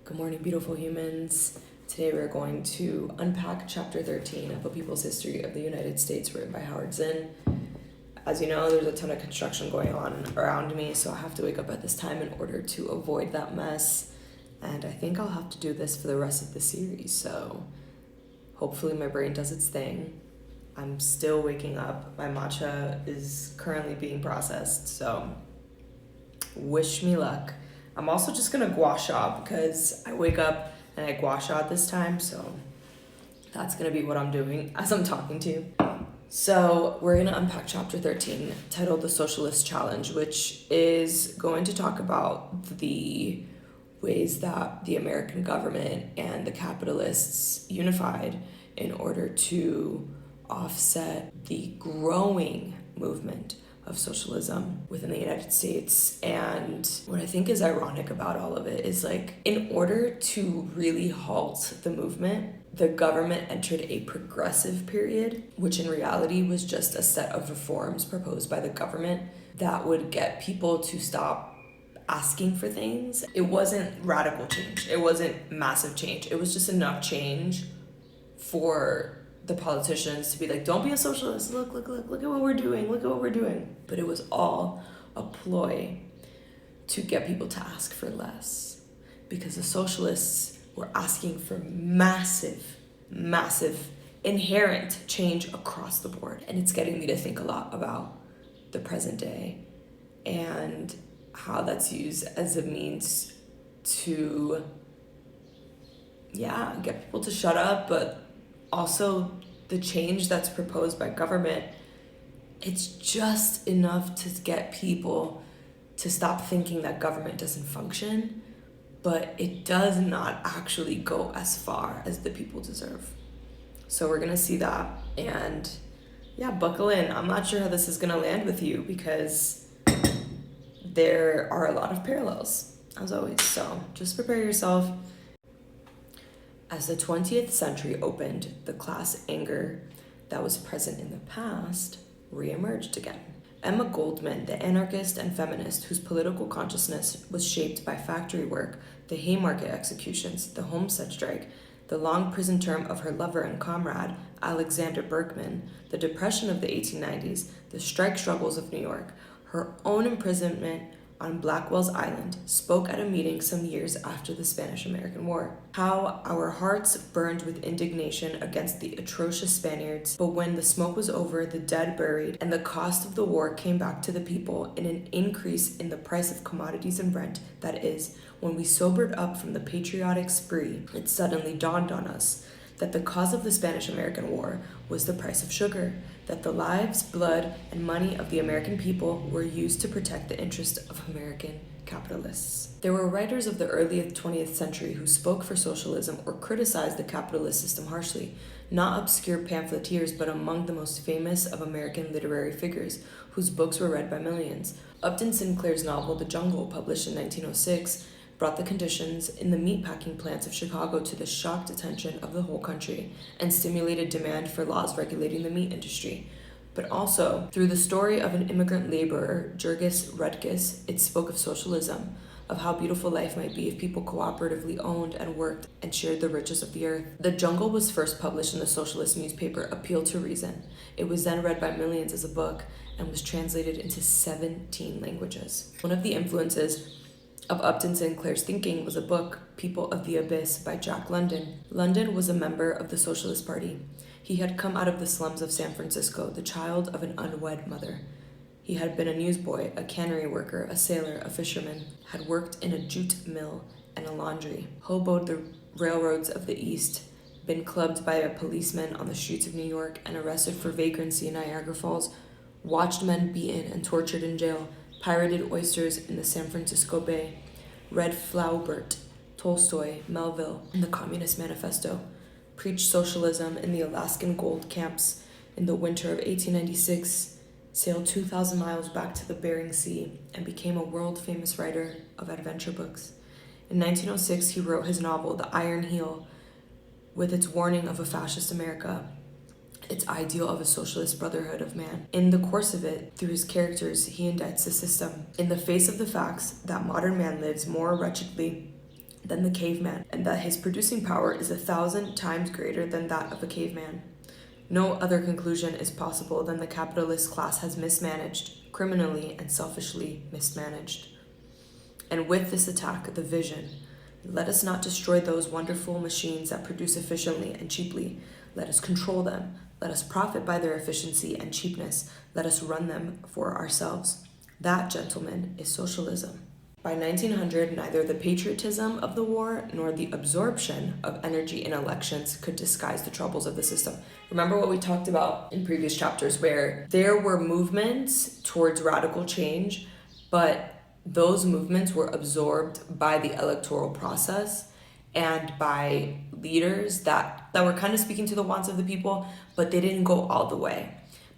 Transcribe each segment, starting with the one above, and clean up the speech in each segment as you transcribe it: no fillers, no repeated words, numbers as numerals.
Good morning, beautiful humans. Today we're going to unpack chapter 13 of A People's History of the United States, written by Zinn. As you know, there's a ton of construction going on around me, so I have to wake up at this time in order to avoid that mess. And I think I'll have to do this for the rest of the series, so hopefully my brain does its thing. I'm still waking up. My matcha is currently being processed, so wish me luck. I'm also just gonna gua sha because I wake up and I gua sha at this time, so that's gonna be what I'm doing as I'm talking to you. So we're gonna unpack chapter 13, titled The Socialist Challenge, which is going to talk about the ways that the American government and the capitalists unified in order to offset the growing movement of socialism within the United States. And what I think is ironic about all of it is, like, in order to really halt the movement, the government entered a progressive period, which in reality was just a set of reforms proposed by the government that would get people to stop asking for things. It wasn't radical change. It wasn't massive change. It was just enough change for the politicians to be like, don't be a socialist, look at what we're doing. But it was all a ploy to get people to ask for less, because the socialists were asking for massive inherent change across the board. And it's getting me to think a lot about the present day and how that's used as a means to get people to shut up, but also the change that's proposed by government, it's just enough to get people to stop thinking that government doesn't function, but it does not actually go as far as the people deserve. So we're gonna see that, and buckle in. I'm not sure how this is gonna land with you because there are a lot of parallels, as always, so just prepare yourself. As the 20th century opened, the class anger that was present in the past reemerged again. Emma Goldman, the anarchist and feminist whose political consciousness was shaped by factory work, the Haymarket executions, the Homestead strike, the long prison term of her lover and comrade, Alexander Berkman, the depression of the 1890s, the strike struggles of New York, her own imprisonment on Blackwell's Island, spoke at a meeting some years after the Spanish-American War. How our hearts burned with indignation against the atrocious Spaniards, but when the smoke was over, the dead buried, and the cost of the war came back to the people in an increase in the price of commodities and rent, that is, when we sobered up from the patriotic spree, it suddenly dawned on us that the cause of the Spanish-American War was the price of sugar, that the lives, blood, and money of the American people were used to protect the interests of American capitalists. There were writers of the early 20th century who spoke for socialism or criticized the capitalist system harshly, not obscure pamphleteers, but among the most famous of American literary figures, whose books were read by millions. Upton Sinclair's novel The Jungle, published in 1906, brought the conditions in the meatpacking plants of Chicago to the shocked attention of the whole country and stimulated demand for laws regulating the meat industry. But also, through the story of an immigrant laborer, Jurgis Rutgers, it spoke of socialism, of how beautiful life might be if people cooperatively owned and worked and shared the riches of the earth. The Jungle was first published in the socialist newspaper Appeal to Reason. It was then read by millions as a book and was translated into 17 languages. One of the influences of Upton Sinclair's thinking was a book, People of the Abyss, by Jack London. London was a member of the Socialist Party. He had come out of the slums of San Francisco, the child of an unwed mother. He had been a newsboy, a cannery worker, a sailor, a fisherman, had worked in a jute mill and a laundry, hoboed the railroads of the East, been clubbed by a policeman on the streets of New York and arrested for vagrancy in Niagara Falls, watched men beaten and tortured in jail, pirated oysters in the San Francisco Bay, read Flaubert, Tolstoy, Melville, and the Communist Manifesto, preached socialism in the Alaskan gold camps in the winter of 1896, sailed 2,000 miles back to the Bering Sea, and became a world-famous writer of adventure books. In 1906, he wrote his novel, The Iron Heel, with its warning of a fascist America, its ideal of a socialist brotherhood of man. In the course of it, through his characters, he indicts the system. In the face of the facts that modern man lives more wretchedly than the caveman, and that his producing power is 1,000 times greater than that of a caveman. No other conclusion is possible than the capitalist class has mismanaged, criminally and selfishly mismanaged. And with this attack, the vision, let us not destroy those wonderful machines that produce efficiently and cheaply. Let us control them. Let us profit by their efficiency and cheapness. Let us run them for ourselves. That, gentlemen, is socialism. By 1900, neither the patriotism of the war nor the absorption of energy in elections could disguise the troubles of the system. Remember what we talked about in previous chapters, where there were movements towards radical change, but those movements were absorbed by the electoral process and by leaders that were kind of speaking to the wants of the people, but they didn't go all the way.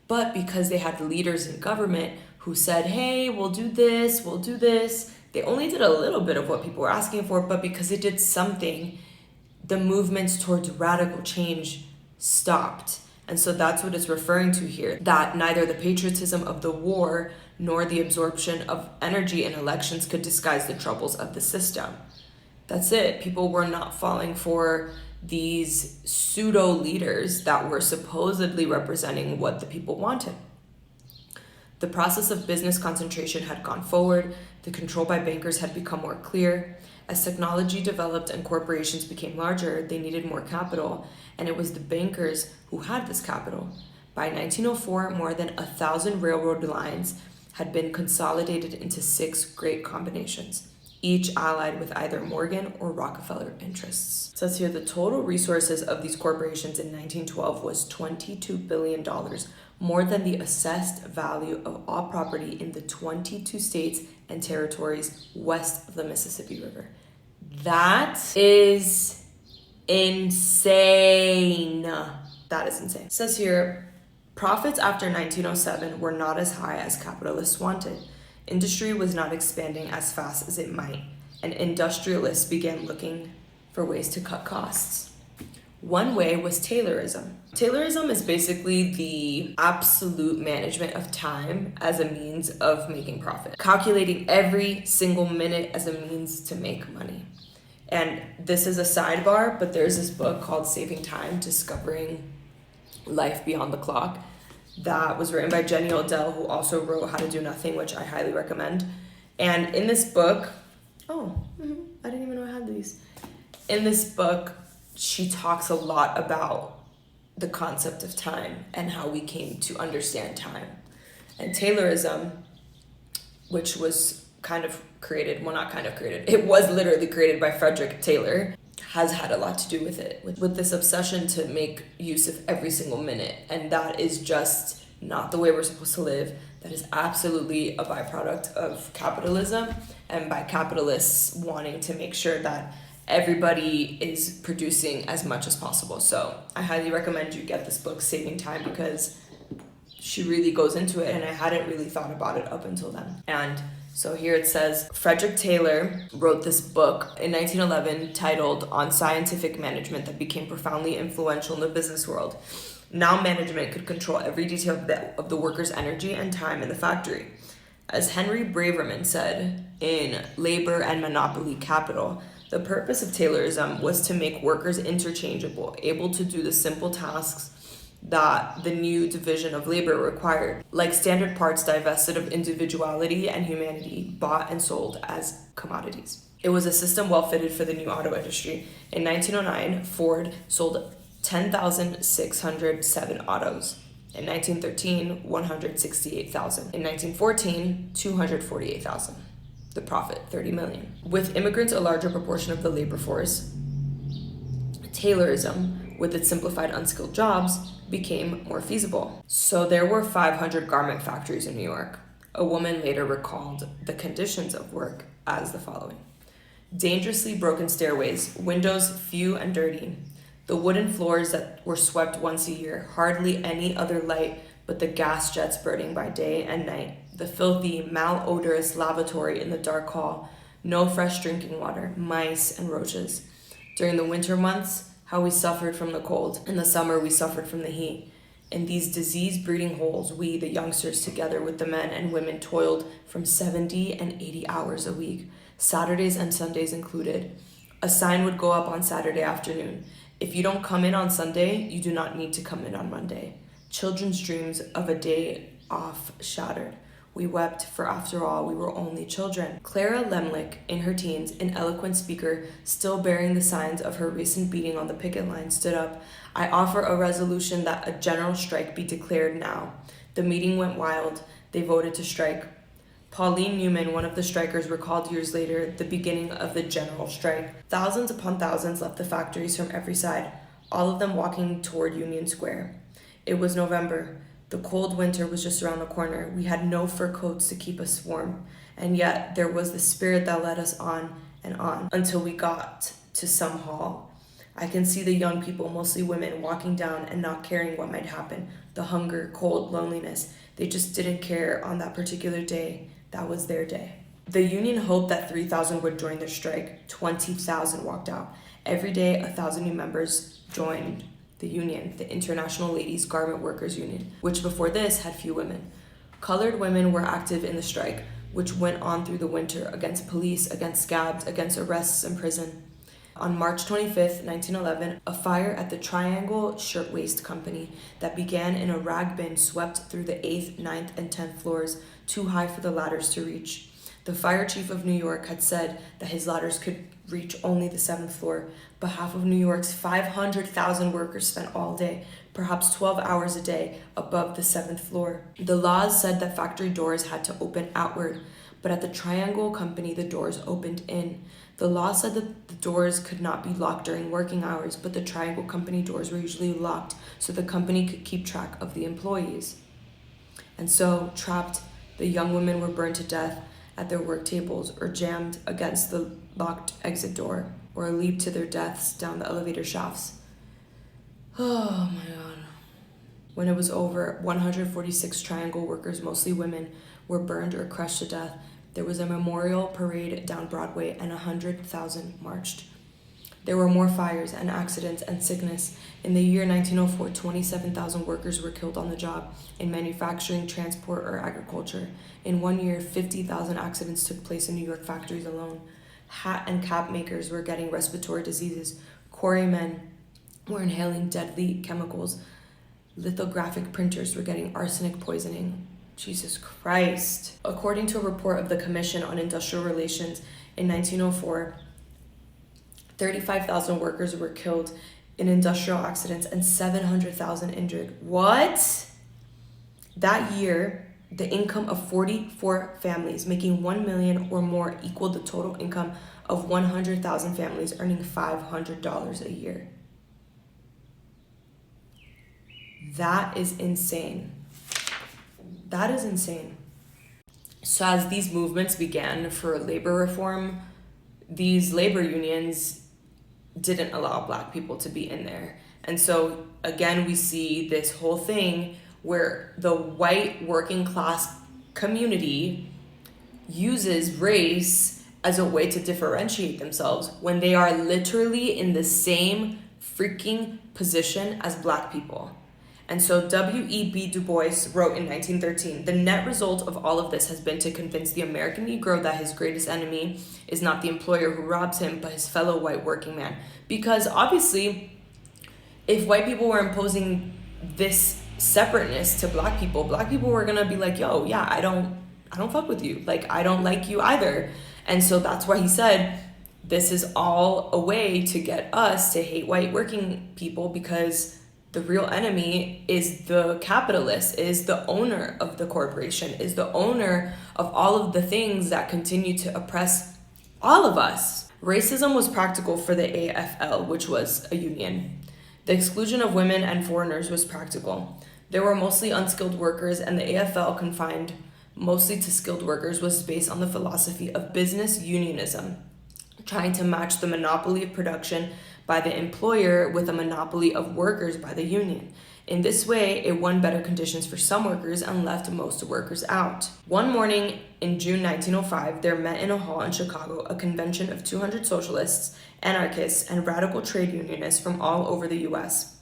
But because they had leaders in government who said, hey, we'll do this, they only did a little bit of what people were asking for, but because it did something, the movements towards radical change stopped. And so that's what it's referring to here, that neither the patriotism of the war nor the absorption of energy in elections could disguise the troubles of the system. That's it. People were not falling for these pseudo leaders that were supposedly representing what the people wanted. The process of business concentration had gone forward. The control by bankers had become more clear. As technology developed and corporations became larger, they needed more capital, and it was the bankers who had this capital. By 1904, more than 1,000 railroad lines had been consolidated into 6 great combinations, each allied with either Morgan or Rockefeller interests. It says here the total resources of these corporations in 1912 was $22 billion, more than the assessed value of all property in the 22 states and territories west of the Mississippi River. That is insane. That is insane. It says here, profits after 1907 were not as high as capitalists wanted. Industry was not expanding as fast as it might, and industrialists began looking for ways to cut costs. One way was Taylorism. Taylorism is basically the absolute management of time as a means of making profit, calculating every single minute as a means to make money. And this is a sidebar, but there's this book called Saving Time, Discovering Life Beyond the Clock, that was written by Jenny Odell, who also wrote How to Do Nothing, which I highly recommend. And in this book, I didn't even know I had these. In this book, she talks a lot about the concept of time and how we came to understand time. And Taylorism, which was it was literally created by Frederick Taylor, has had a lot to do with it, with this obsession to make use of every single minute. And that is just not the way we're supposed to live. That is absolutely a byproduct of capitalism, and by capitalists wanting to make sure that everybody is producing as much as possible. So I highly recommend you get this book, Saving Time, because she really goes into it, and I hadn't really thought about it up until then. And so here it says, Frederick Taylor wrote this book in 1911 titled On Scientific Management that became profoundly influential in the business world. Now management could control every detail of the workers' energy and time in the factory. As Henry Braverman said in Labor and Monopoly Capital, the purpose of Taylorism was to make workers interchangeable, able to do the simple tasks that the new division of labor required, like standard parts divested of individuality and humanity, bought and sold as commodities. It was a system well fitted for the new auto industry. In 1909, Ford sold 10,607 autos. In 1913, 168,000. In 1914, 248,000. The profit, 30 million. With immigrants a larger proportion of the labor force, Taylorism, with its simplified unskilled jobs, became more feasible. So there were 500 garment factories in New York. A woman later recalled the conditions of work as the following: dangerously broken stairways, windows few and dirty, the wooden floors that were swept once a year, hardly any other light but the gas jets burning by day and night, the filthy, malodorous lavatory in the dark hall, no fresh drinking water, mice and roaches. During the winter months, how we suffered from the cold. In the summer, we suffered from the heat. In these disease-breeding holes, we, the youngsters, together with the men and women, toiled from 70 and 80 hours a week, Saturdays and Sundays included. A sign would go up on Saturday afternoon. If you don't come in on Sunday, you do not need to come in on Monday. Children's dreams of a day off shattered. We wept, for after all, we were only children. Clara Lemlich, in her teens, an eloquent speaker, still bearing the signs of her recent beating on the picket line, stood up. I offer a resolution that a general strike be declared now. The meeting went wild. They voted to strike. Pauline Newman, one of the strikers, recalled years later the beginning of the general strike. Thousands upon thousands left the factories from every side, all of them walking toward Union Square. It was November. The cold winter was just around the corner. We had no fur coats to keep us warm, and yet there was the spirit that led us on and on until we got to some hall. I can see the young people, mostly women, walking down and not caring what might happen. The hunger, cold, loneliness. They just didn't care on that particular day. That was their day. The union hoped that 3,000 would join their strike. 20,000 walked out. Every day, 1,000 new members joined the union, the International Ladies Garment Workers Union, which before this had few women. Colored women were active in the strike, which went on through the winter against police, against scabs, against arrests and prison. On March 25th, 1911, a fire at the Triangle Shirtwaist Company that began in a rag bin swept through the 8th, 9th, and 10th floors, too high for the ladders to reach. The fire chief of New York had said that his ladders could reach only the 7th floor, but half of New York's 500,000 workers spent all day, perhaps 12 hours a day, above the 7th floor. The laws said that factory doors had to open outward, but at the Triangle Company, the doors opened in. The law said that the doors could not be locked during working hours, but the Triangle Company doors were usually locked so the company could keep track of the employees. And so, trapped, the young women were burned to death at their work tables or jammed against the locked exit door or leaped to their deaths down the elevator shafts. Oh my God. When it was over, 146 Triangle workers, mostly women, were burned or crushed to death. There was a memorial parade down Broadway and 100,000 marched. There were more fires and accidents and sickness. In the year 1904, 27,000 workers were killed on the job in manufacturing, transport, or agriculture. In 1 year, 50,000 accidents took place in New York factories alone. Hat and cap makers were getting respiratory diseases. Quarrymen were inhaling deadly chemicals. Lithographic printers were getting arsenic poisoning. Jesus Christ. According to a report of the Commission on Industrial Relations in 1904, 35,000 workers were killed in industrial accidents and 700,000 injured. What? That year, the income of 44 families making 1 million or more equaled the total income of 100,000 families earning $500 a year. That is insane. That is insane. So as these movements began for labor reform, these labor unions didn't allow Black people to be in there. And so again, we see this whole thing where the white working class community uses race as a way to differentiate themselves when they are literally in the same freaking position as Black people. And so W.E.B. Du Bois wrote in 1913, the net result of all of this has been to convince the American Negro that his greatest enemy is not the employer who robs him, but his fellow white working man. Because obviously, if white people were imposing this separateness to Black people were gonna be like, yo, yeah, I don't fuck with you. Like, I don't like you either. And so that's why he said, this is all a way to get us to hate white working people, because the real enemy is the capitalist, is the owner of the corporation, is the owner of all of the things that continue to oppress all of us. Racism was practical for the AFL, which was a union. The exclusion of women and foreigners was practical. There were mostly unskilled workers, and the AFL, confined mostly to skilled workers, was based on the philosophy of business unionism, trying to match the monopoly of production by the employer with a monopoly of workers by the union. In this way, it won better conditions for some workers and left most workers out. One morning in June 1905, there met in a hall in Chicago a convention of 200 socialists, anarchists, and radical trade unionists from all over the U.S.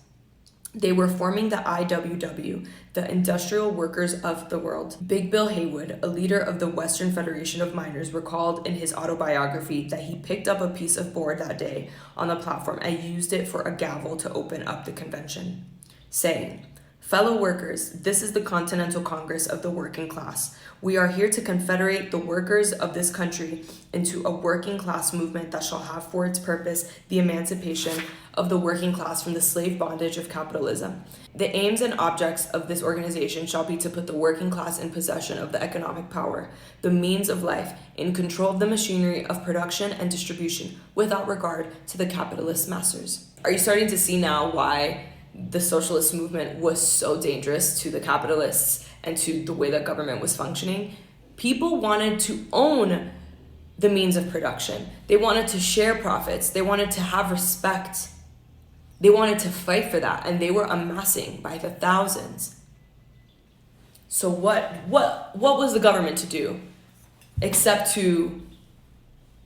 They were forming the IWW, the Industrial Workers of the World. Big Bill Haywood, a leader of the Western Federation of Miners, recalled in his autobiography that he picked up a piece of board that day on the platform and used it for a gavel to open up the convention, saying, "Fellow workers, this is the Continental Congress of the working class. We are here to confederate the workers of this country into a working class movement that shall have for its purpose the emancipation of the working class from the slave bondage of capitalism. The aims and objects of this organization shall be to put the working class in possession of the economic power, the means of life, in control of the machinery of production and distribution, without regard to the capitalist masters." Are you starting to see now why the socialist movement was so dangerous to the capitalists and to the way that government was functioning? People wanted to own the means of production. They wanted to share profits. They wanted to have respect. They wanted to fight for that, and they were amassing by the thousands. So what was the government to do except to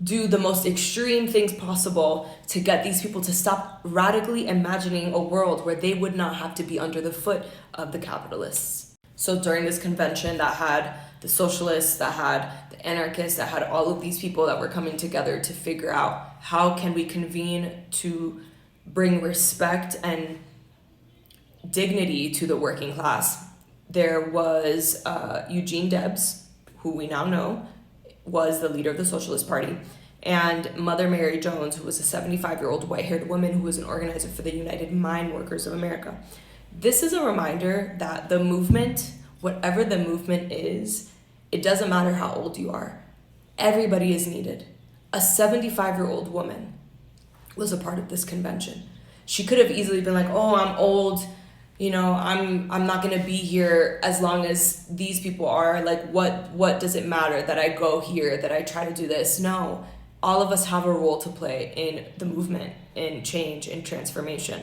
do the most extreme things possible to get these people to stop radically imagining a world where they would not have to be under the foot of the capitalists? So during this convention that had the socialists, that had the anarchists, that had all of these people that were coming together to figure out how can we convene to bring respect and dignity to the working class. There was Eugene Debs, who we now know was the leader of the Socialist Party, and Mother Mary Jones, who was a 75-year-old white-haired woman who was an organizer for the United Mine Workers of America. This is a reminder that the movement, whatever the movement is, it doesn't matter how old you are. Everybody is needed. A 75-year-old woman was a part of this convention. She could have easily been like, "Oh, I'm old, I'm not gonna be here as long as these people are. Like, what does it matter that I go here, that I try to do this?" No, all of us have a role to play in the movement, in change, in transformation.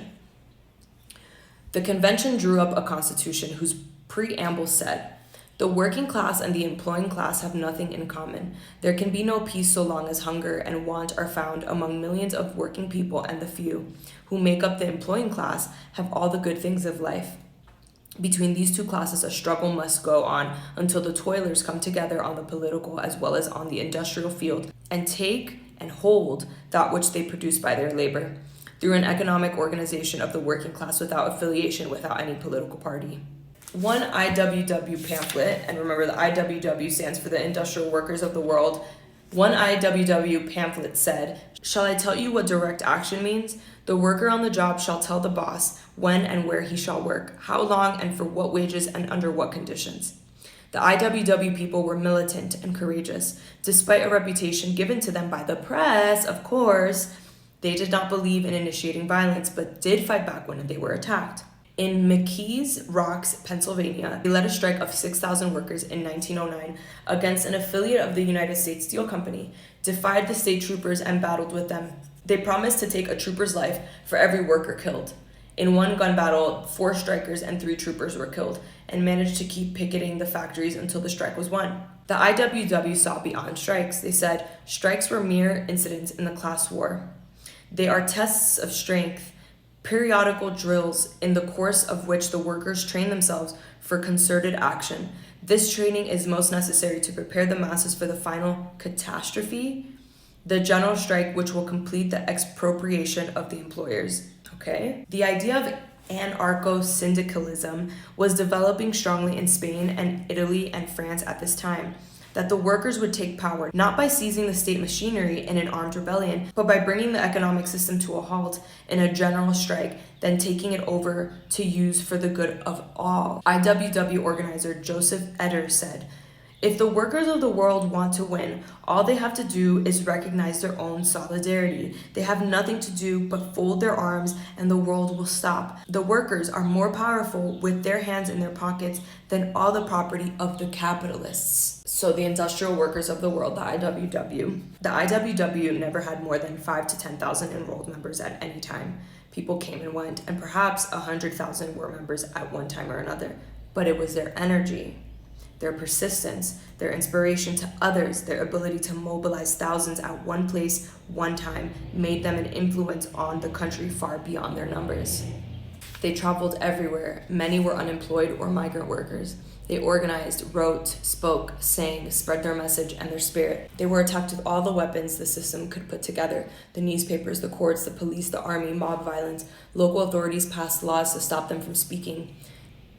The convention drew up a constitution whose preamble said, "The working class and the employing class have nothing in common. There can be no peace so long as hunger and want are found among millions of working people, and the few, who make up the employing class, have all the good things of life. Between these two classes, a struggle must go on until the toilers come together on the political as well as on the industrial field and take and hold that which they produce by their labor, through an economic organization of the working class without affiliation, without any political party." One IWW pamphlet, and remember the IWW stands for the Industrial Workers of the World, one IWW pamphlet said, "Shall I tell you what direct action means? The worker on the job shall tell the boss when and where he shall work, how long and for what wages and under what conditions." The IWW people were militant and courageous. Despite a reputation given to them by the press, of course, they did not believe in initiating violence, but did fight back when they were attacked. In McKees Rocks, Pennsylvania, they led a strike of 6,000 workers in 1909 against an affiliate of the United States Steel Company, defied the state troopers, and battled with them. They promised to take a trooper's life for every worker killed. In one gun battle, 4 strikers and 3 troopers were killed, and managed to keep picketing the factories until the strike was won. The IWW saw beyond strikes. They said strikes were mere incidents in the class war. They are tests of strength, periodical drills in the course of which the workers train themselves for concerted action. This training is most necessary to prepare the masses for the final catastrophe, the general strike which will complete the expropriation of the employers. Okay? The idea of anarcho-syndicalism was developing strongly in Spain and Italy and France at this time, that the workers would take power, not by seizing the state machinery in an armed rebellion, but by bringing the economic system to a halt in a general strike, then taking it over to use for the good of all. IWW organizer Joseph Eder said, "If the workers of the world want to win, all they have to do is recognize their own solidarity. They have nothing to do but fold their arms and the world will stop. The workers are more powerful with their hands in their pockets than all the property of the capitalists." So the Industrial Workers of the World, the IWW. The IWW never had more than 5,000 to 10,000 enrolled members at any time. People came and went, and perhaps 100,000 were members at one time or another. But it was their energy, their persistence, their inspiration to others, their ability to mobilize thousands at one place, one time, made them an influence on the country far beyond their numbers. They traveled everywhere. Many were unemployed or migrant workers. They organized, wrote, spoke, sang, spread their message and their spirit. They were attacked with all the weapons the system could put together: the newspapers, the courts, the police, the army, mob violence. Local authorities passed laws to stop them from speaking.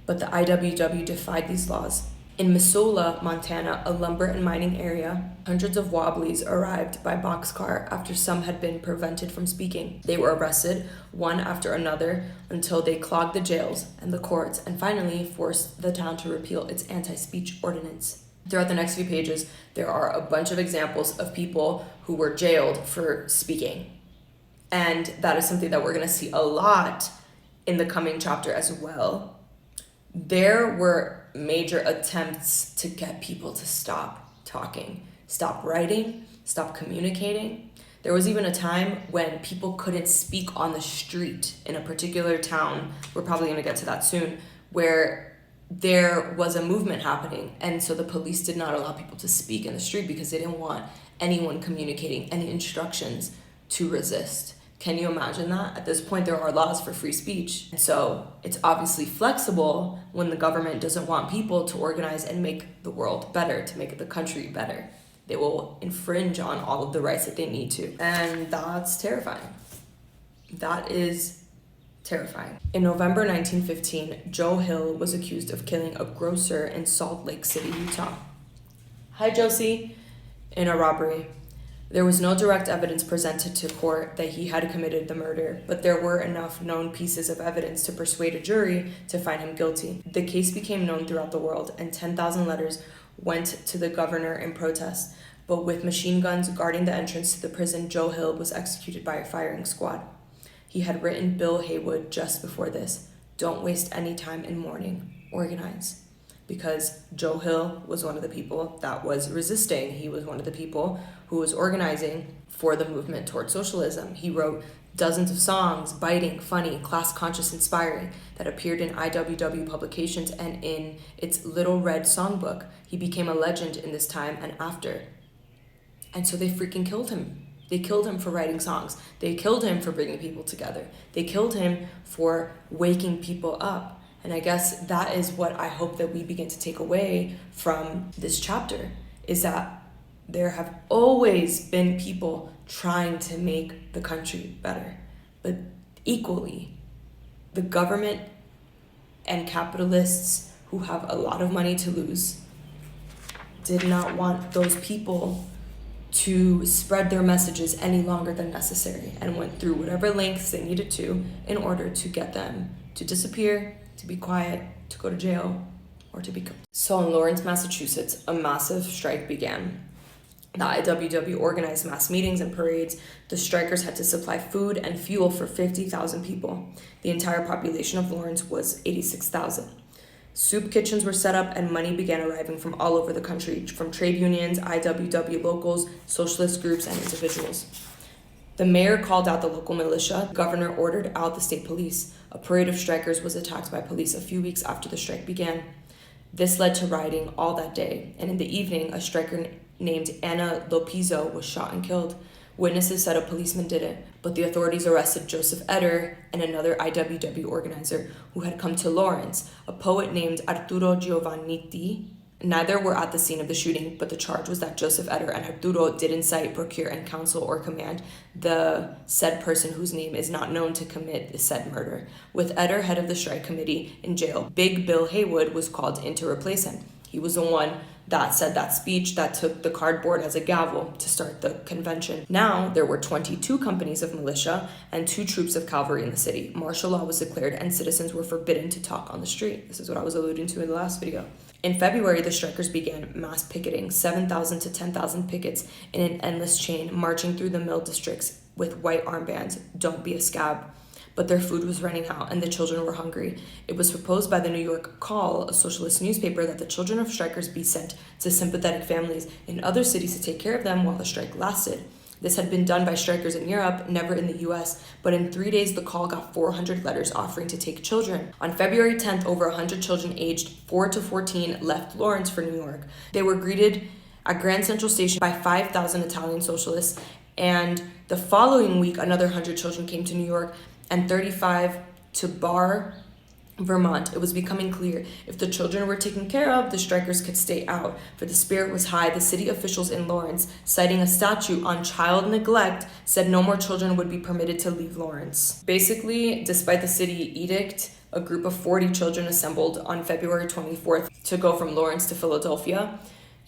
But the IWW defied these laws. In Missoula, Montana, a lumber and mining area, hundreds of Wobblies arrived by boxcar after some had been prevented from speaking. They were arrested, one after another, until they clogged the jails and the courts, and finally forced the town to repeal its anti-speech ordinance. Throughout the next few pages, there are a bunch of examples of people who were jailed for speaking. And that is something that we're going to see a lot in the coming chapter as well. There were major attempts to get people to stop talking, stop writing, stop communicating. There was even a time when people couldn't speak on the street in a particular town. We're probably going to get to that soon, where there was a movement happening. And so the police did not allow people to speak in the street because they didn't want anyone communicating any instructions to resist. Can you imagine that? At this point, there are laws for free speech. And so it's obviously flexible when the government doesn't want people to organize and make the world better, to make the country better. They will infringe on all of the rights that they need to. And that's terrifying. That is terrifying. In November 1915, Joe Hill was accused of killing a grocer in Salt Lake City, Utah. Hi, Josie. In a robbery. There was no direct evidence presented to court that he had committed the murder, but there were enough known pieces of evidence to persuade a jury to find him guilty. The case became known throughout the world, and 10,000 letters went to the governor in protest. But with machine guns guarding the entrance to the prison, Joe Hill was executed by a firing squad. He had written Bill Haywood just before this: "Don't waste any time in mourning. Organize." Because Joe Hill was one of the people that was resisting. He was one of the people who was organizing for the movement toward socialism. He wrote dozens of songs, biting, funny, class-conscious, inspiring, that appeared in IWW publications and in its Little Red Songbook. He became a legend in this time and after. And so they freaking killed him. They killed him for writing songs. They killed him for bringing people together. They killed him for waking people up. And I guess that is what I hope that we begin to take away from this chapter, is that there have always been people trying to make the country better. But equally, the government and capitalists who have a lot of money to lose did not want those people to spread their messages any longer than necessary, and went through whatever lengths they needed to in order to get them to disappear, to be quiet, to go to jail, or to be killed. So in Lawrence, Massachusetts, a massive strike began. The IWW organized mass meetings and parades. The strikers had to supply food and fuel for 50,000 people. The entire population of Lawrence was 86,000. Soup kitchens were set up and money began arriving from all over the country, from trade unions, IWW locals, socialist groups, and individuals. The mayor called out the local militia. The governor ordered out the state police. A parade of strikers was attacked by police a few weeks after the strike began. This led to rioting all that day, and in the evening, a striker named Anna Lopizzo was shot and killed. Witnesses said a policeman did it, but the authorities arrested Joseph Eder and another IWW organizer who had come to Lawrence, a poet named Arturo Giovannitti. Neither were at the scene of the shooting, but the charge was that Joseph Eder and Arturo did incite, procure, and counsel or command the said person whose name is not known to commit the said murder. With Eder, head of the strike committee, in jail, Big Bill Haywood was called in to replace him. He was the one that said that speech that took the cardboard as a gavel to start the convention. Now, there were 22 companies of militia and 2 troops of cavalry in the city. Martial law was declared and citizens were forbidden to talk on the street. This is what I was alluding to in the last video. In February, the strikers began mass picketing, 7,000 to 10,000 pickets in an endless chain, marching through the mill districts with white armbands. Don't be a scab. But their food was running out and the children were hungry. It was proposed by the New York Call, a socialist newspaper, that the children of strikers be sent to sympathetic families in other cities to take care of them while the strike lasted. This had been done by strikers in Europe, never in the US, but in 3 days the Call got 400 letters offering to take children. On February 10th, over 100 children aged 4 to 14 left Lawrence for New York. They were greeted at Grand Central Station by 5,000 Italian socialists, and the following week another 100 children came to New York, and 35 to Bar, Vermont. It was becoming clear if the children were taken care of, the strikers could stay out. For the spirit was high, the city officials in Lawrence, citing a statute on child neglect, said no more children would be permitted to leave Lawrence. Basically, despite the city edict, a group of 40 children assembled on February 24th to go from Lawrence to Philadelphia.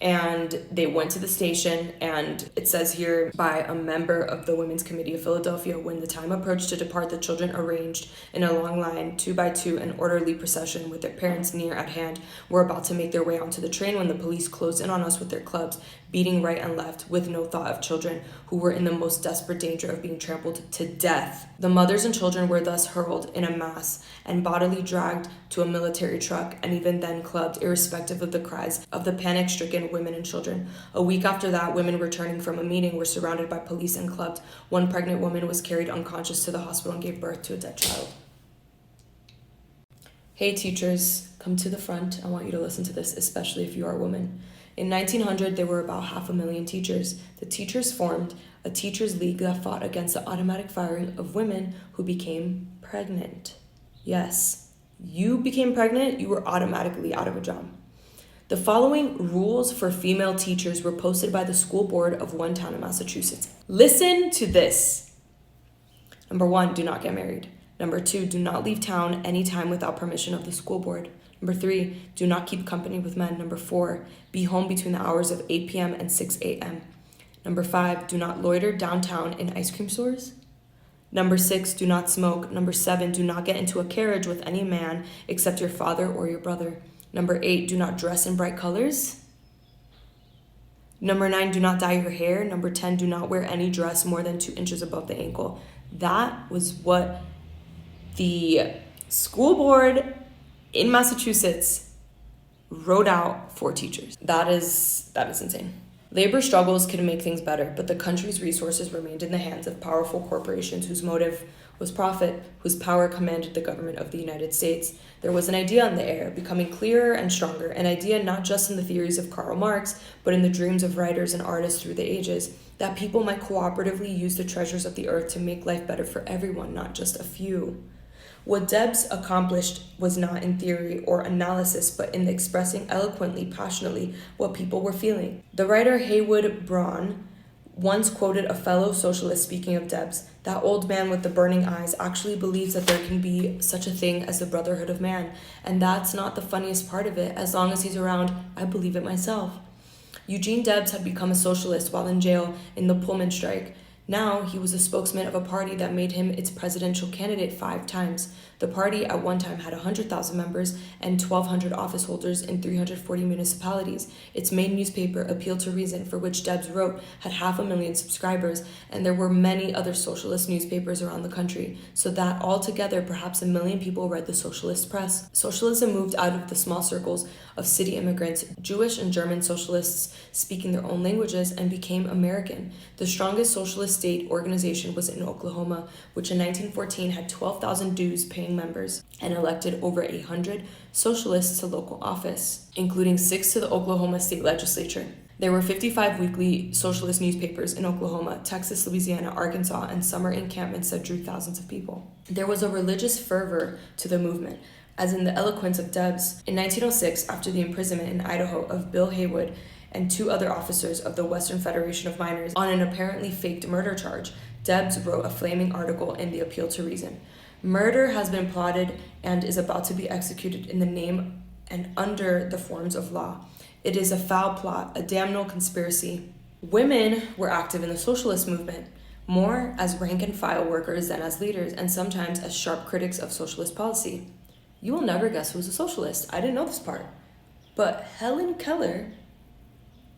And they went to the station, and it says here by a member of the Women's Committee of Philadelphia, when the time approached to depart, the children arranged in a long line, 2 by 2, an orderly procession with their parents near at hand, were about to make their way onto the train when the police closed in on us with their clubs, beating right and left with no thought of children who were in the most desperate danger of being trampled to death. The mothers and children were thus hurled in a mass and bodily dragged to a military truck, and even then clubbed, irrespective of the cries of the panic-stricken women and children. A week after that, women returning from a meeting were surrounded by police and clubbed. One pregnant woman was carried unconscious to the hospital and gave birth to a dead child. Hey teachers, come to the front. I want you to listen to this, especially if you are a woman. In 1900, there were about 500,000 teachers. The teachers formed a teachers' league that fought against the automatic firing of women who became pregnant. Yes, you became pregnant, you were automatically out of a job. The following rules for female teachers were posted by the school board of one town in Massachusetts. Listen to this. Number 1, do not get married. Number 2, do not leave town anytime without permission of the school board. Number 3, do not keep company with men. Number 4, be home between the hours of 8 p.m. and 6 a.m. Number 5, do not loiter downtown in ice cream stores. Number 6, do not smoke. Number 7, do not get into a carriage with any man except your father or your brother. Number 8, do not dress in bright colors. Number 9, do not dye your hair. Number 10, do not wear any dress more than 2 inches above the ankle. That was what the school board in Massachusetts wrote out for teachers. That is insane. Labor struggles could make things better, but the country's resources remained in the hands of powerful corporations whose motive was profit, whose power commanded the government of the United States. There was an idea in the air, becoming clearer and stronger, an idea not just in the theories of Karl Marx, but in the dreams of writers and artists through the ages, that people might cooperatively use the treasures of the earth to make life better for everyone, not just a few. What Debs accomplished was not in theory or analysis, but in expressing eloquently, passionately what people were feeling. The writer Haywood Braun once quoted a fellow socialist speaking of Debs. That old man with the burning eyes actually believes that there can be such a thing as the brotherhood of man, and that's not the funniest part of it. As long as he's around, I believe it myself. Eugene Debs had become a socialist while in jail in the Pullman strike. Now he was a spokesman of a party that made him its presidential candidate 5 times. The party at one time had 100,000 members and 1,200 office holders in 340 municipalities. Its main newspaper, Appeal to Reason, for which Debs wrote, had 500,000 subscribers, and there were many other socialist newspapers around the country, so that altogether perhaps 1 million people read the socialist press. Socialism moved out of the small circles of city immigrants, Jewish and German socialists speaking their own languages, and became American. The strongest socialist state organization was in Oklahoma, which in 1914 had 12,000 dues paying members and elected over 100 socialists to local office, including 6 to the Oklahoma state legislature. There were 55 weekly socialist newspapers in Oklahoma, Texas, Louisiana, Arkansas, and summer encampments that drew thousands of people. There was a religious fervor to the movement, as in the eloquence of Debs. In 1906, after the imprisonment in Idaho of Bill Haywood and 2 other officers of the Western Federation of Miners on an apparently faked murder charge, Debs wrote a flaming article in the Appeal to Reason. Murder has been plotted and is about to be executed in the name and under the forms of law. It is a foul plot, a damnable conspiracy. Women were active in the socialist movement, more as rank-and-file workers than as leaders, and sometimes as sharp critics of socialist policy. You will never guess who was a socialist. I didn't know this part. But Helen Keller,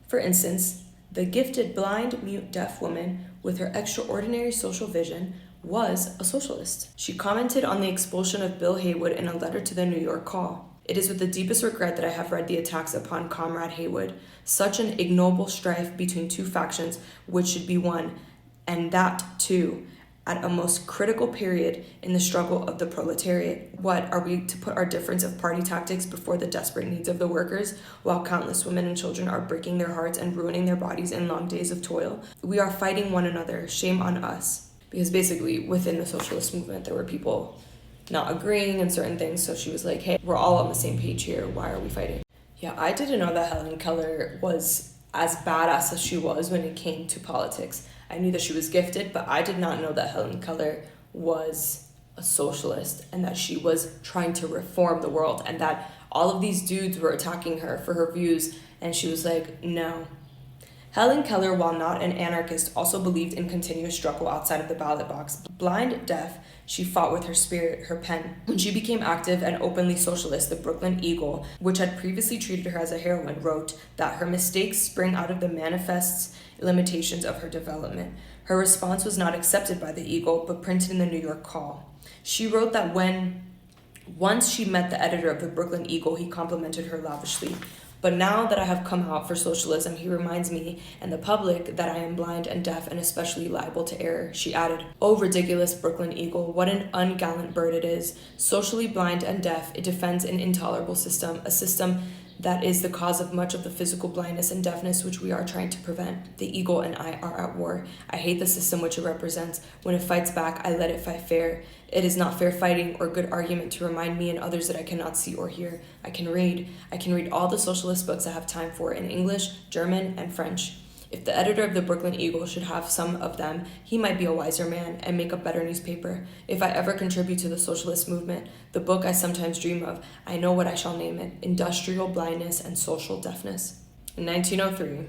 for instance, the gifted blind, mute, deaf woman with her extraordinary social vision, was a socialist. She commented on the expulsion of Bill Haywood in a letter to the New York Call. It is with the deepest regret that I have read the attacks upon Comrade Haywood, such an ignoble strife between 2 factions which should be one, and that, too, at a most critical period in the struggle of the proletariat. What, are we to put our difference of party tactics before the desperate needs of the workers, while countless women and children are breaking their hearts and ruining their bodies in long days of toil? We are fighting one another. Shame on us. Because basically, within the socialist movement, there were people not agreeing in certain things. So she was like, hey, we're all on the same page here. Why are we fighting? Yeah, I didn't know that Helen Keller was as badass as she was when it came to politics. I knew that she was gifted, but I did not know that Helen Keller was a socialist and that she was trying to reform the world and that all of these dudes were attacking her for her views, and she was like, no. Helen Keller, while not an anarchist, also believed in continuous struggle outside of the ballot box. Blind, deaf, she fought with her spirit, her pen. When she became active and openly socialist, the Brooklyn Eagle, which had previously treated her as a heroine, wrote that her mistakes spring out of the manifest limitations of her development. Her response was not accepted by the Eagle, but printed in the New York Call. She wrote that once she met the editor of the Brooklyn Eagle, he complimented her lavishly. But now that I have come out for socialism, he reminds me and the public that I am blind and deaf and especially liable to error. She added, "Oh, ridiculous Brooklyn Eagle, what an ungallant bird it is. Socially blind and deaf, it defends an intolerable system, a system that is the cause of much of the physical blindness and deafness which we are trying to prevent. The Eagle and I are at war. I hate the system which it represents. When it fights back, I let it fight fair. It is not fair fighting or good argument to remind me and others that I cannot see or hear. I can read all the socialist books I have time for in English, German, and French. If the editor of the Brooklyn Eagle should have some of them, he might be a wiser man and make a better newspaper. If I ever contribute to the socialist movement, the book I sometimes dream of, I know what I shall name it: Industrial Blindness and Social Deafness." In 1903,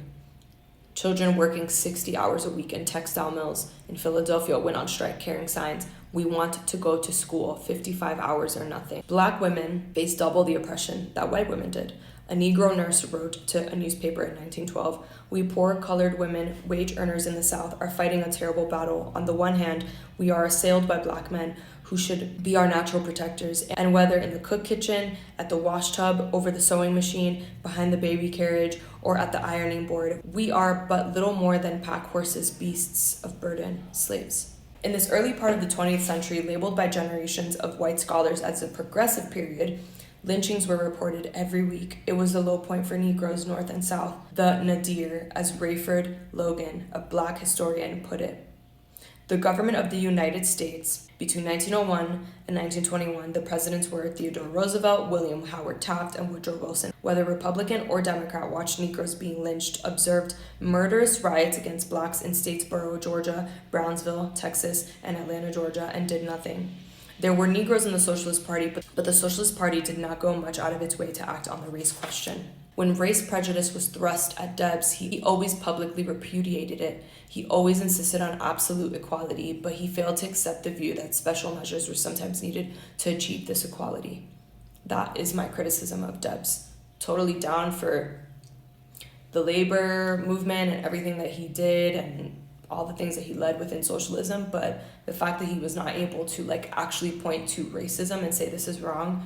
children working 60 hours a week in textile mills in Philadelphia went on strike carrying signs, "We want to go to school, 55 hours or nothing." Black women faced double the oppression that white women did. A Negro nurse wrote to a newspaper in 1912, "We poor colored women, wage earners in the South, are fighting a terrible battle. On the one hand, we are assailed by black men who should be our natural protectors, and whether in the cook kitchen, at the wash tub, over the sewing machine, behind the baby carriage, or at the ironing board, we are but little more than pack horses, beasts of burden, slaves." In this early part of the 20th century, labeled by generations of white scholars as the progressive period, lynchings were reported every week. It was the low point for Negroes north and south, the nadir, as Rayford Logan, a black historian, put it. The government of the United States, between 1901 and 1921, the presidents were Theodore Roosevelt, William Howard Taft, and Woodrow Wilson. Whether Republican or Democrat, watched Negroes being lynched, observed murderous riots against blacks in Statesboro, Georgia, Brownsville, Texas, and Atlanta, Georgia, and did nothing. There were Negroes in the Socialist Party, but the Socialist Party did not go much out of its way to act on the race question. When race prejudice was thrust at Debs, he always publicly repudiated it. He always insisted on absolute equality, but he failed to accept the view that special measures were sometimes needed to achieve this equality. That is my criticism of Debs. Totally down for the labor movement and everything that he did and all the things that he led within socialism, but the fact that he was not able to actually point to racism and say this is wrong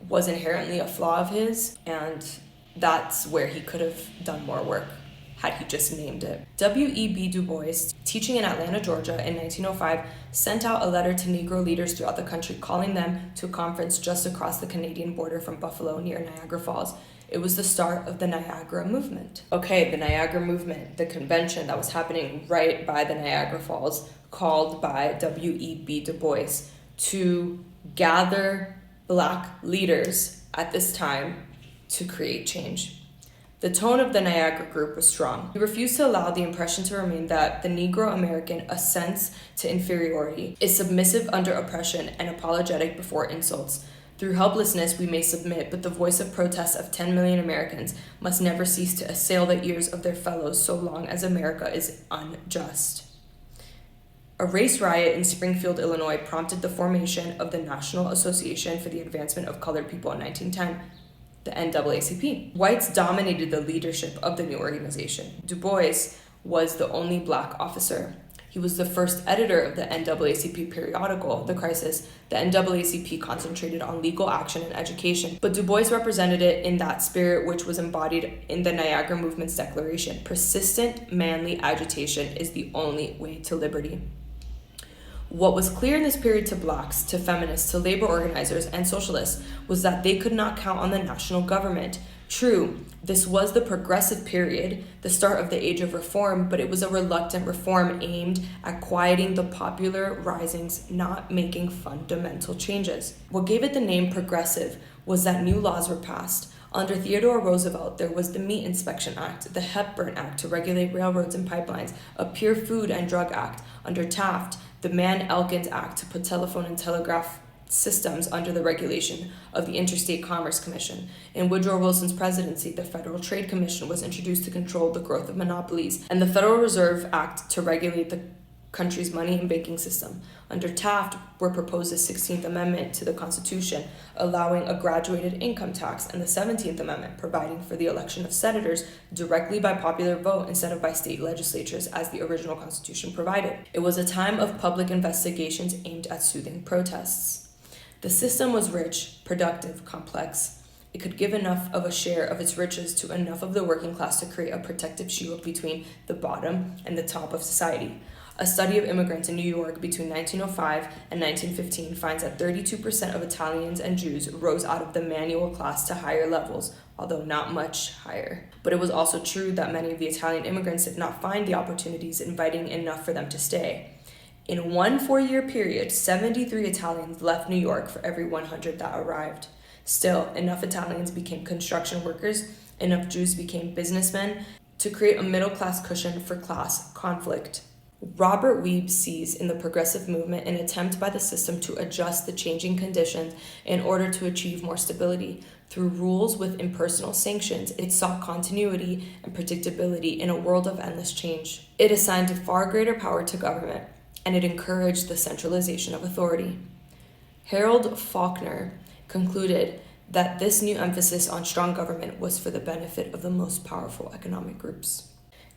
was inherently a flaw of his, and that's where he could have done more work had he just named it. W.E.B. Du Bois, teaching in Atlanta, Georgia in 1905, sent out a letter to Negro leaders throughout the country calling them to a conference just across the Canadian border from Buffalo near Niagara Falls. It was the start of the Niagara movement. Okay, the Niagara movement, the convention that was happening right by the Niagara Falls, called by W.E.B. Du Bois to gather black leaders at this time to create change. The tone of the Niagara group was strong. He refused to allow the impression to remain that the Negro American assents to inferiority, is submissive under oppression, and apologetic before insults. Through helplessness we may submit, but the voice of protest of 10 million Americans must never cease to assail the ears of their fellows so long as America is unjust. A race riot in Springfield, Illinois prompted the formation of the National Association for the Advancement of Colored People in 1910, the NAACP. Whites dominated the leadership of the new organization. Du Bois was the only black officer. He was the first editor of the NAACP periodical, The Crisis. The NAACP concentrated on legal action and education, but Du Bois represented it in that spirit which was embodied in the Niagara Movement's declaration. Persistent, manly agitation is the only way to liberty. What was clear in this period to blacks, to feminists, to labor organizers, and socialists was that they could not count on the national government. True, this was the progressive period, the start of the age of reform, but it was a reluctant reform aimed at quieting the popular risings, not making fundamental changes. What gave it the name progressive was that new laws were passed. Under Theodore Roosevelt, there was the Meat Inspection Act, the Hepburn Act to regulate railroads and pipelines, a Pure Food and Drug Act. Under Taft, the Mann-Elkins Act to put telephone and telegraph systems under the regulation of the Interstate Commerce Commission. In Woodrow Wilson's presidency, the Federal Trade Commission was introduced to control the growth of monopolies, and the Federal Reserve Act to regulate the country's money and banking system. Under Taft were proposed the 16th Amendment to the Constitution, allowing a graduated income tax, and the 17th Amendment, providing for the election of senators directly by popular vote instead of by state legislatures as the original Constitution provided. It was a time of public investigations aimed at soothing protests. The system was rich, productive, complex. It could give enough of a share of its riches to enough of the working class to create a protective shield between the bottom and the top of society. A study of immigrants in New York between 1905 and 1915 finds that 32% of Italians and Jews rose out of the manual class to higher levels, although not much higher. But it was also true that many of the Italian immigrants did not find the opportunities inviting enough for them to stay. In one 4-year period, 73 Italians left New York for every 100 that arrived. Still, enough Italians became construction workers, enough Jews became businessmen to create a middle-class cushion for class conflict. Robert Weeb sees in the progressive movement an attempt by the system to adjust the changing conditions in order to achieve more stability. Through rules with impersonal sanctions, it sought continuity and predictability in a world of endless change. It assigned far greater power to government, and it encouraged the centralization of authority. Harold Faulkner concluded that this new emphasis on strong government was for the benefit of the most powerful economic groups.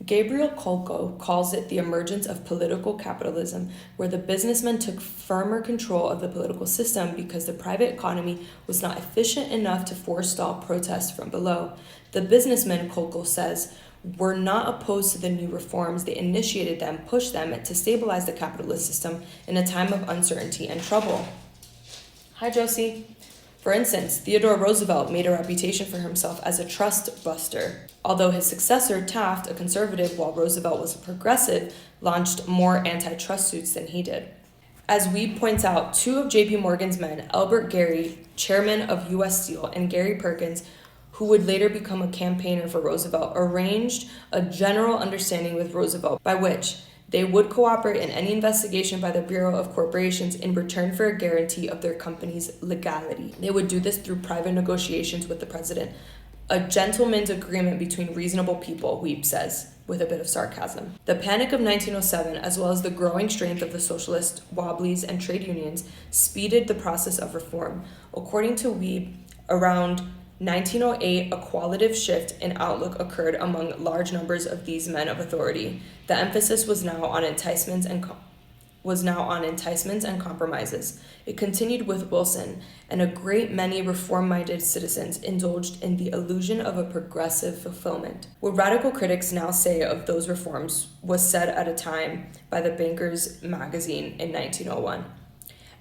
Gabriel Kolko calls it the emergence of political capitalism, where the businessmen took firmer control of the political system because the private economy was not efficient enough to forestall protests from below. The businessmen, Kolko says, were not opposed to the new reforms. They initiated them, pushed them to stabilize the capitalist system in a time of uncertainty and trouble. Hi, Josie. For instance, Theodore Roosevelt made a reputation for himself as a trust buster, although his successor, Taft, a conservative while Roosevelt was a progressive, launched more antitrust suits than he did. As Weeb points out, 2 of J.P. Morgan's men, Albert Gary, chairman of U.S. Steel, and Gary Perkins, who would later become a campaigner for Roosevelt, arranged a general understanding with Roosevelt by which they would cooperate in any investigation by the Bureau of Corporations in return for a guarantee of their company's legality. They would do this through private negotiations with the president. A gentleman's agreement between reasonable people, Weeb says, with a bit of sarcasm. The Panic of 1907, as well as the growing strength of the socialist wobblies and trade unions, speeded the process of reform. According to Weeb, around 1908, a qualitative shift in outlook occurred among large numbers of these men of authority. The emphasis was now on enticements and compromises. It continued with Wilson, and a great many reform-minded citizens indulged in the illusion of a progressive fulfillment. What radical critics now say of those reforms was said at a time by the Banker's magazine in 1901.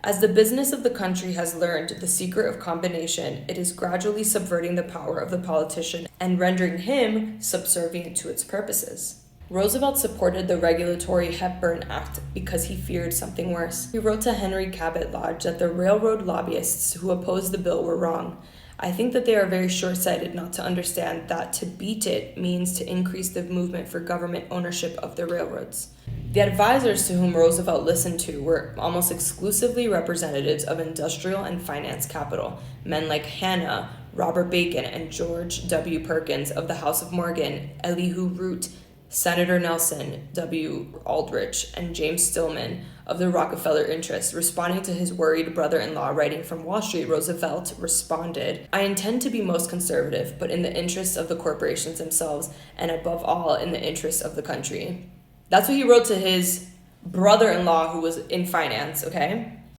As the business of the country has learned the secret of combination, it is gradually subverting the power of the politician and rendering him subservient to its purposes. Roosevelt supported the regulatory Hepburn Act because he feared something worse. He wrote to Henry Cabot Lodge that the railroad lobbyists who opposed the bill were wrong. I think that they are very short-sighted not to understand that to beat it means to increase the movement for government ownership of the railroads. The advisors to whom Roosevelt listened to were almost exclusively representatives of industrial and finance capital, men like Hanna, Robert Bacon, and George W. Perkins of the House of Morgan, Elihu Root, Senator Nelson W. Aldrich, and James Stillman of the Rockefeller interest. Responding to his worried brother-in-law writing from Wall Street, Roosevelt responded, "I intend to be most conservative, but in the interests of the corporations themselves, and above all, in the interests of the country." That's what he wrote to his brother-in-law who was in finance, okay?